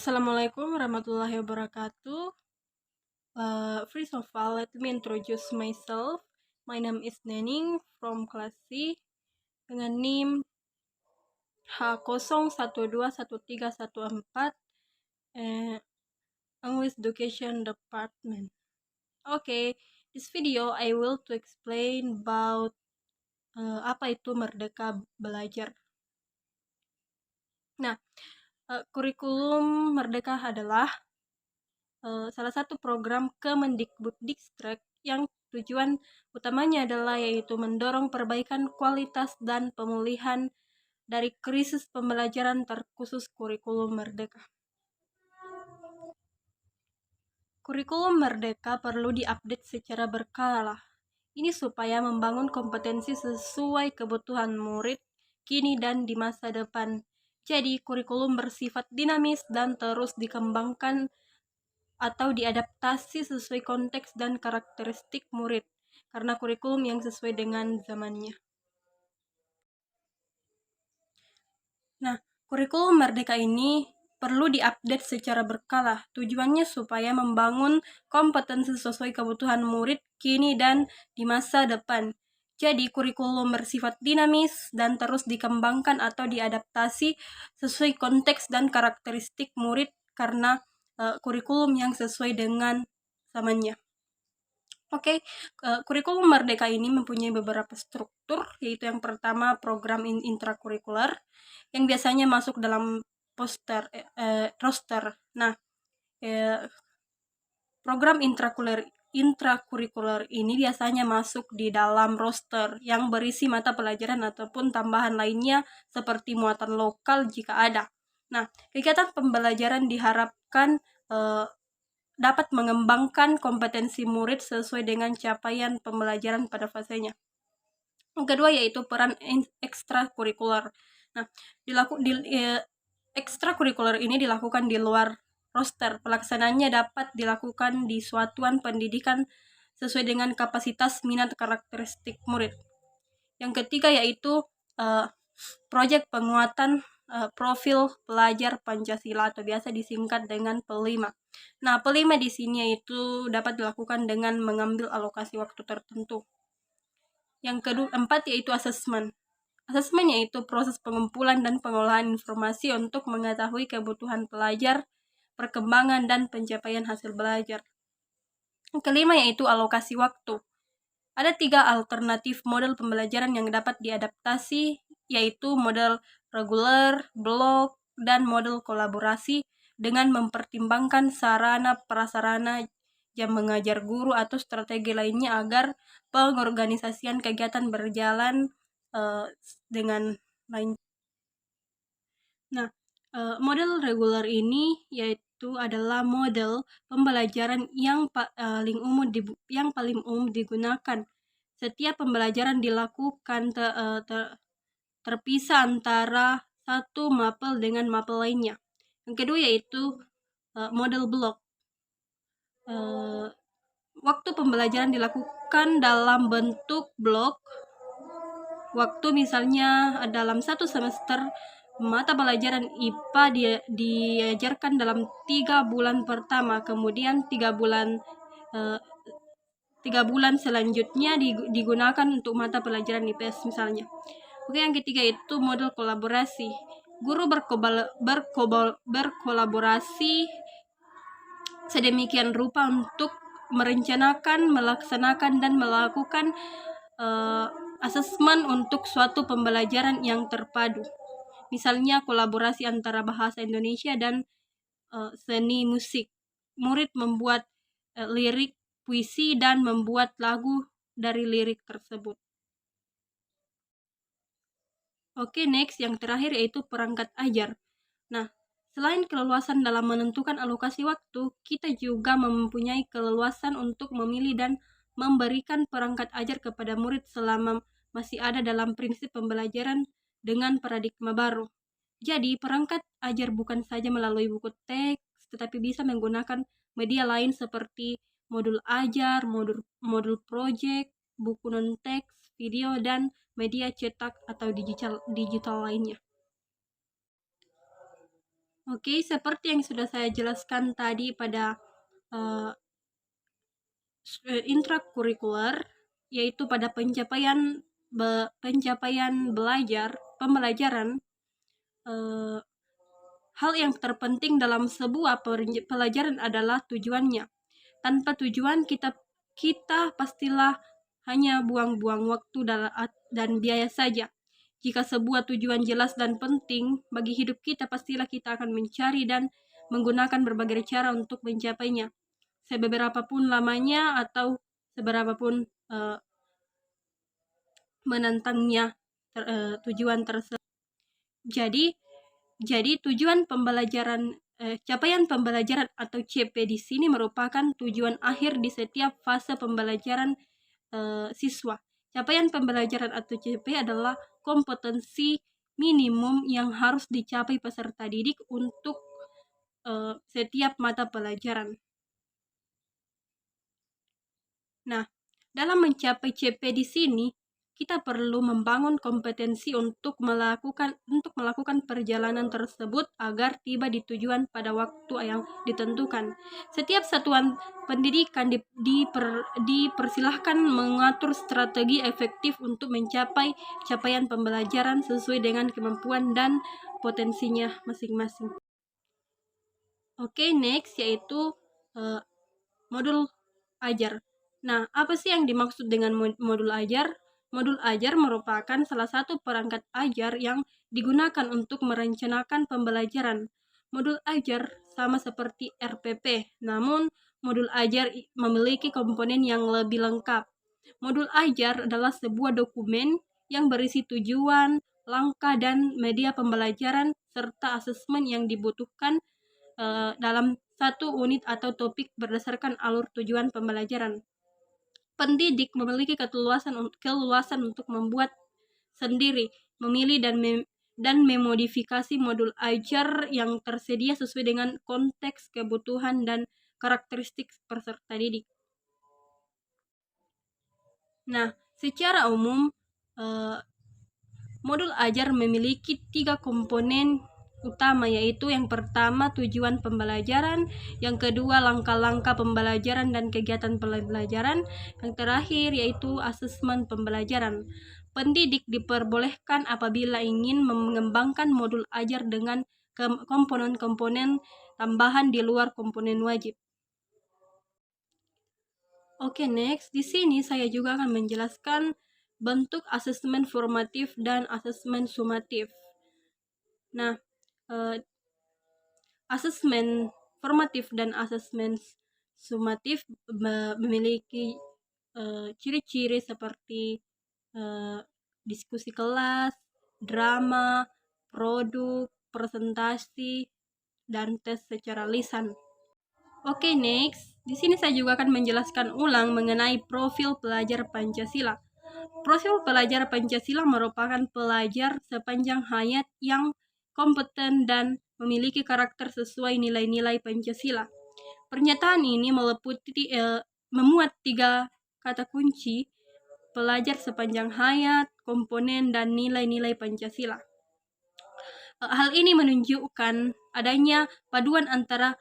Assalamualaikum warahmatullahi wabarakatuh. First of all, let me introduce myself. My name is Nening from class C dengan NIM H01213114 English Education Department. Okay, this video I will to explain about apa itu merdeka belajar. Nah, kurikulum merdeka adalah salah satu program Kemendikbudristek yang tujuan utamanya adalah yaitu mendorong perbaikan kualitas dan pemulihan dari krisis pembelajaran terkhusus kurikulum merdeka. Kurikulum merdeka perlu diupdate secara berkala. Ini supaya membangun kompetensi sesuai kebutuhan murid kini dan di masa depan. Jadi, kurikulum bersifat dinamis dan terus dikembangkan atau diadaptasi sesuai konteks dan karakteristik murid, karena kurikulum yang sesuai dengan zamannya. Nah, kurikulum merdeka ini perlu diupdate secara berkala. Tujuannya supaya membangun kompetensi sesuai kebutuhan murid kini dan di masa depan. Jadi, kurikulum bersifat dinamis dan terus dikembangkan atau diadaptasi sesuai konteks dan karakteristik murid karena kurikulum yang sesuai dengan zamannya. Oke, kurikulum merdeka ini mempunyai beberapa struktur, yaitu yang pertama program intrakurikuler yang biasanya masuk dalam roster. Nah, program intrakurikuler ini biasanya masuk di dalam roster yang berisi mata pelajaran ataupun tambahan lainnya seperti muatan lokal jika ada. Nah, kegiatan pembelajaran diharapkan dapat mengembangkan kompetensi murid sesuai dengan capaian pembelajaran pada fasenya. Yang kedua yaitu peran ekstrakurikuler. Nah, ekstrakurikuler ini dilakukan di luar roster. Pelaksanaannya dapat dilakukan di satuan pendidikan sesuai dengan kapasitas minat karakteristik murid. Yang ketiga yaitu proyek penguatan profil pelajar Pancasila atau biasa disingkat dengan P5. Nah, P5 di sini yaitu dapat dilakukan dengan mengambil alokasi waktu tertentu. Yang keempat yaitu asesmen. Asesmen yaitu proses pengumpulan dan pengolahan informasi untuk mengetahui kebutuhan pelajar, perkembangan dan pencapaian hasil belajar. Yang kelima yaitu alokasi waktu. Ada 3 alternatif model pembelajaran yang dapat diadaptasi, yaitu model reguler, blok, dan model kolaborasi dengan mempertimbangkan sarana prasarana jam mengajar guru atau strategi lainnya agar pengorganisasian kegiatan berjalan dengan lancar. Nah, model reguler ini yaitu adalah model pembelajaran yang paling umum digunakan. Setiap pembelajaran dilakukan terpisah antara satu mapel dengan mapel lainnya. Yang kedua yaitu model blok. Waktu pembelajaran dilakukan dalam bentuk blok. Waktu misalnya dalam satu semester mata pelajaran IPA diajarkan dalam 3 bulan pertama, kemudian 3 bulan selanjutnya digunakan untuk mata pelajaran IPS misalnya. Oke, yang ketiga itu model kolaborasi. Guru berkolaborasi sedemikian rupa untuk merencanakan, melaksanakan, dan melakukan asesmen untuk suatu pembelajaran yang terpadu. Misalnya kolaborasi antara bahasa Indonesia dan seni musik. Murid membuat lirik puisi dan membuat lagu dari lirik tersebut. Oke, next yang terakhir yaitu perangkat ajar. Nah, selain keleluasan dalam menentukan alokasi waktu, kita juga mempunyai keleluasan untuk memilih dan memberikan perangkat ajar kepada murid selama masih ada dalam prinsip pembelajaran dengan paradigma baru. Jadi, perangkat ajar bukan saja melalui buku teks, tetapi bisa menggunakan media lain seperti modul ajar, modul project, buku non-teks, video, dan media cetak atau digital lainnya. Oke, seperti yang sudah saya jelaskan tadi pada intrakurikuler, yaitu pada pencapaian pembelajaran, hal yang terpenting dalam sebuah pelajaran adalah tujuannya. Tanpa tujuan kita pastilah hanya buang-buang waktu dan biaya saja. Jika sebuah tujuan jelas dan penting bagi hidup kita, pastilah kita akan mencari dan menggunakan berbagai cara untuk mencapainya. Seberapapun lamanya atau seberapapun menantangnya tujuan tersebut. Jadi tujuan pembelajaran capaian pembelajaran atau CP di sini merupakan tujuan akhir di setiap fase pembelajaran siswa. Capaian pembelajaran atau CP adalah kompetensi minimum yang harus dicapai peserta didik untuk setiap mata pelajaran. Nah, dalam mencapai CP di sini, kita perlu membangun kompetensi untuk melakukan perjalanan tersebut agar tiba di tujuan pada waktu yang ditentukan. Setiap satuan pendidikan dipersilahkan mengatur strategi efektif untuk mencapai capaian pembelajaran sesuai dengan kemampuan dan potensinya masing-masing. Oke, next yaitu modul ajar. Nah, apa sih yang dimaksud dengan modul ajar? Modul ajar merupakan salah satu perangkat ajar yang digunakan untuk merencanakan pembelajaran. Modul ajar sama seperti RPP, namun modul ajar memiliki komponen yang lebih lengkap. Modul ajar adalah sebuah dokumen yang berisi tujuan, langkah, dan media pembelajaran serta asesmen yang dibutuhkan dalam satu unit atau topik berdasarkan alur tujuan pembelajaran. Pendidik memiliki keluasan untuk membuat sendiri, memilih dan memodifikasi modul ajar yang tersedia sesuai dengan konteks, kebutuhan, dan karakteristik peserta didik. Nah, secara umum, modul ajar memiliki 3 komponen utama, yaitu yang pertama tujuan pembelajaran, yang kedua langkah-langkah pembelajaran dan kegiatan pembelajaran, yang terakhir yaitu asesmen pembelajaran. Pendidik diperbolehkan apabila ingin mengembangkan modul ajar dengan komponen-komponen tambahan di luar komponen wajib. Oke, next. Di sini saya juga akan menjelaskan bentuk asesmen formatif dan asesmen sumatif. Nah, asesmen formatif dan asesmen sumatif memiliki ciri-ciri seperti diskusi kelas, drama, produk, presentasi, dan tes secara lisan. Oke, next. Di sini saya juga akan menjelaskan ulang mengenai profil pelajar Pancasila. Profil pelajar Pancasila merupakan pelajar sepanjang hayat yang kompeten dan memiliki karakter sesuai nilai-nilai Pancasila. Pernyataan ini memuat 3 kata kunci: pelajar sepanjang hayat, komponen, dan nilai-nilai Pancasila. Hal ini menunjukkan adanya paduan antara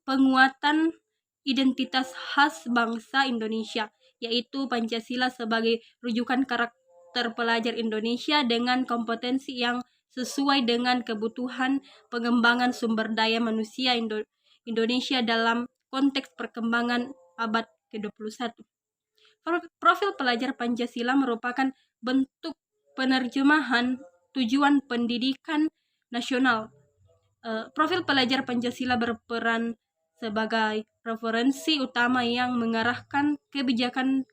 penguatan identitas khas bangsa Indonesia, yaitu Pancasila sebagai rujukan karakter pelajar Indonesia dengan kompetensi yang sesuai dengan kebutuhan pengembangan sumber daya manusia Indonesia dalam konteks perkembangan abad ke-21. Profil pelajar Pancasila merupakan bentuk penerjemahan tujuan pendidikan nasional. Profil pelajar Pancasila berperan sebagai referensi utama yang mengarahkan kebijakan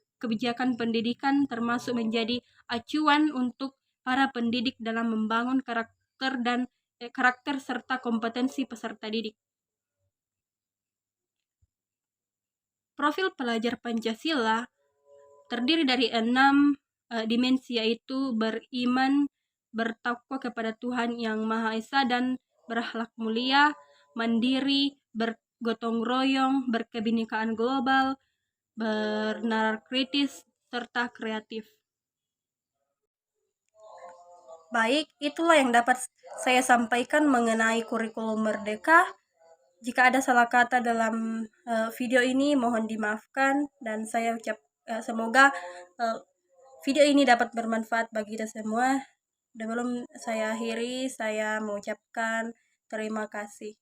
pendidikan, termasuk menjadi acuan untuk para pendidik dalam membangun karakter serta kompetensi peserta didik. Profil pelajar Pancasila terdiri dari 6 dimensi, yaitu beriman, bertakwa kepada Tuhan Yang Maha Esa dan berakhlak mulia, mandiri, bergotong royong, berkebinekaan global, bernalar kritis, serta kreatif. Baik, itulah yang dapat saya sampaikan mengenai kurikulum merdeka. Jika ada salah kata dalam video ini, mohon dimaafkan, dan saya semoga video ini dapat bermanfaat bagi kita semua. Sebelum saya akhiri, saya mengucapkan terima kasih.